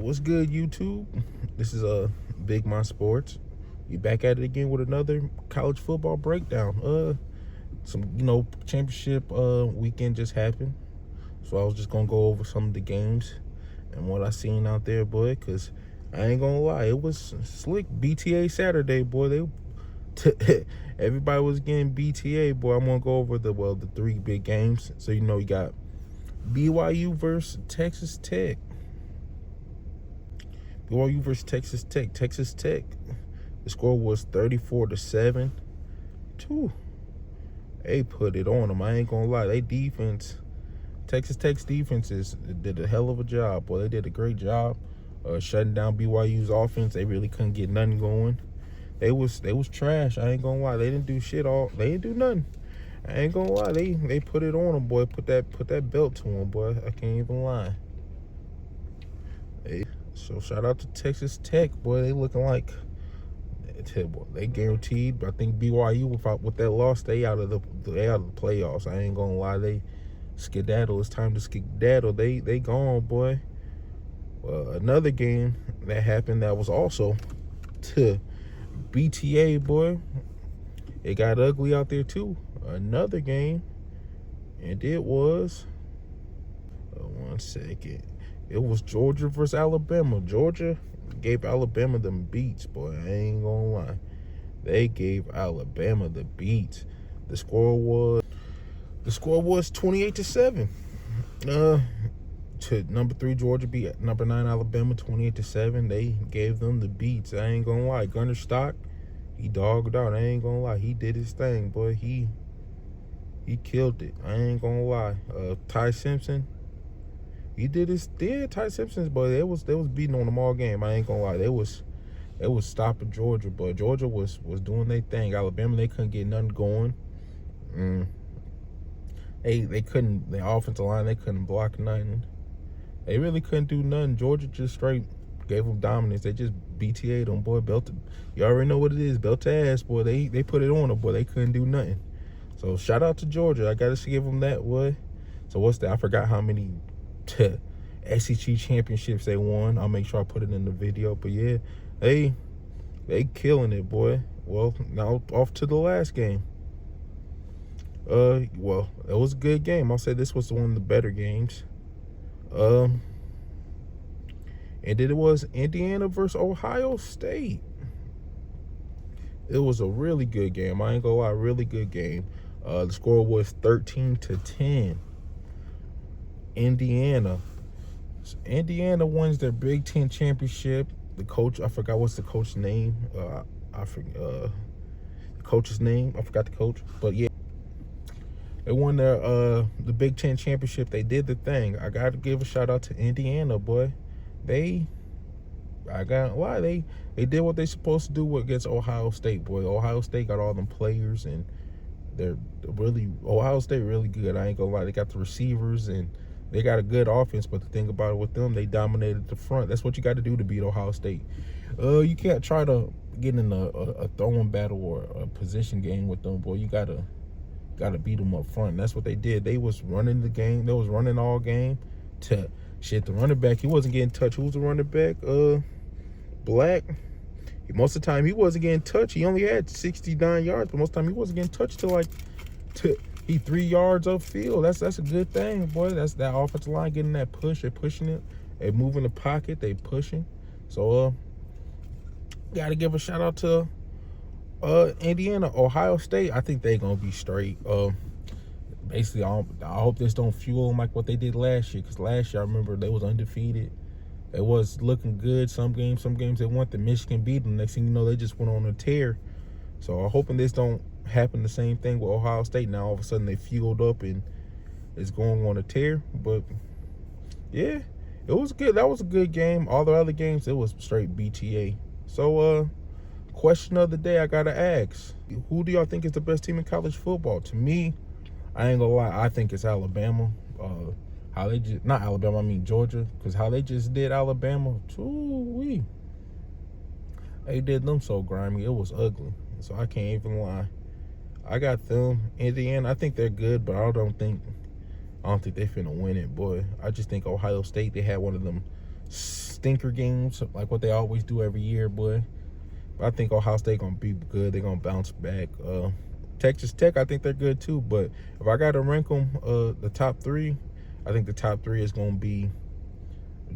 What's good, YouTube? This is BigMont Sports. We back at it again with another college football breakdown. Some championship weekend just happened, so I was just gonna go over some of the games and what I seen out there, boy. Cause I ain't gonna lie, it was slick. BTA Saturday, boy. Everybody was getting BTA, boy. I'm gonna go over the three big games. So you got BYU versus Texas Tech. BYU versus Texas Tech. Texas Tech, the score was 34-7. They put it on them. I ain't gonna lie. Texas Tech's defense did a hell of a job. Boy, they did a great job shutting down BYU's offense. They really couldn't get nothing going. They was trash. I ain't gonna lie. They didn't do shit They didn't do nothing. I ain't gonna lie. They put it on them, boy. Put that belt to them, boy. I can't even lie. So shout out to Texas Tech, boy. They looking like they guaranteed. But I think BYU with that loss, they out of the playoffs. I ain't gonna lie. They skedaddle. It's time to skedaddle. They gone, boy. Another game that happened that was also to BTA, boy. It got ugly out there too. Another game, and it was one second. It was Georgia versus Alabama. Georgia gave Alabama them beats, boy. I ain't gonna lie. They gave Alabama the beats. The score was 28-7. To number 3 Georgia beat number 9 Alabama 28-7. They gave them the beats. I ain't gonna lie. Gunner Stock, he dogged out. I ain't gonna lie. He did his thing, boy. He killed it. I ain't gonna lie. Ty Simpson, he did his thing. Ty Simpson's, boy. They was beating on them all game. I ain't gonna lie. They was stopping Georgia, but Georgia was doing their thing. Alabama, they couldn't get nothing going. They couldn't. Their offensive line, they couldn't block nothing. They really couldn't do nothing. Georgia just straight gave them dominance. They just BTA'd them, boy. Belted. You already know what it is. Belt to ass, boy. They put it on them, boy. They couldn't do nothing. So shout out to Georgia. I gotta give them that, boy. So what's that? I forgot how many SEC championships they won. I'll make sure I put it in the video. But yeah, they killing it, boy. Well, now off to the last game. Well, it was a good game. I'll say this was one of the better games. And then it was Indiana versus Ohio State. It was a really good game. I ain't gonna lie, really good game. The score was 13-10. Indiana wins their Big Ten championship. The coach, I forgot what's the coach's name. The coach's name. I forgot the coach, but yeah, they won their the Big Ten championship. They did the thing. I gotta give a shout out to Indiana, boy. They did what they supposed to do against Ohio State, boy. Ohio State got all them players, and Ohio State really good. I ain't gonna lie. They got the receivers and they got a good offense, but the thing about it with them, they dominated the front. That's what you got to do to beat Ohio State. You can't try to get in a throwing battle or a position game with them, boy. You gotta beat them up front. And that's what they did. They was running the game. They was running all game. The running back, he wasn't getting touched. Who was the running back? Black. Most of the time, he wasn't getting touched. He only had 69 yards, but most of the time, he wasn't getting touched he 3 yards upfield. That's a good thing, boy. That's that offensive line getting that push. They're pushing it. They move in the pocket. They pushing. So gotta give a shout out to Indiana. Ohio State, I think they're gonna be straight. Basically, I hope this don't fuel them like what they did last year. Because last year, I remember they was undefeated. They was looking good. Some games they won. The Michigan beat them. Next thing you know, they just went on a tear. So I'm hoping this don't happen the same thing with Ohio State. Now all of a sudden they fueled up and it's going on a tear. But yeah, it was good. That was a good game. All the other games, it was straight BTA. So question of the day, I gotta ask, who do y'all think is the best team in college football? To me, I ain't gonna lie, I think it's Alabama. Georgia, because how they just did Alabama, they did them so grimy, it was ugly. So I can't even lie. I got them. Indiana, I think they're good, but I don't think they finna win it, boy. I just think Ohio State, they had one of them stinker games like what they always do every year, boy. But I think Ohio State gonna be good. They're gonna bounce back. Texas Tech, I think they're good too. But if I gotta rank them, the top three, I think the top three is gonna be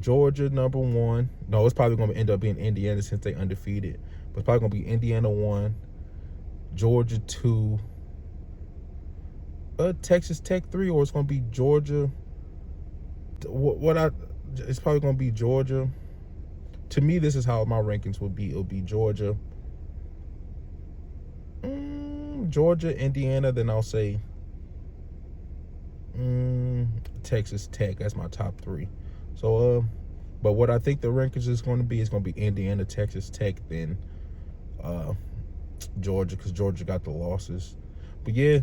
Georgia #1. No, it's probably gonna end up being Indiana since they undefeated. But it's probably gonna be Indiana 1, Georgia 2, Texas Tech 3, or it's gonna be Georgia. It's probably gonna be Georgia. To me, this is how my rankings would be. It'll be Georgia, Indiana, then I'll say Texas Tech. That's my top three. So, but what I think the rankings is going to be Indiana, Texas Tech, then Georgia, because Georgia got the losses. But yeah,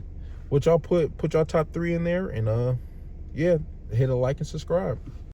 what y'all put y'all top three in there, and yeah, hit a like and subscribe.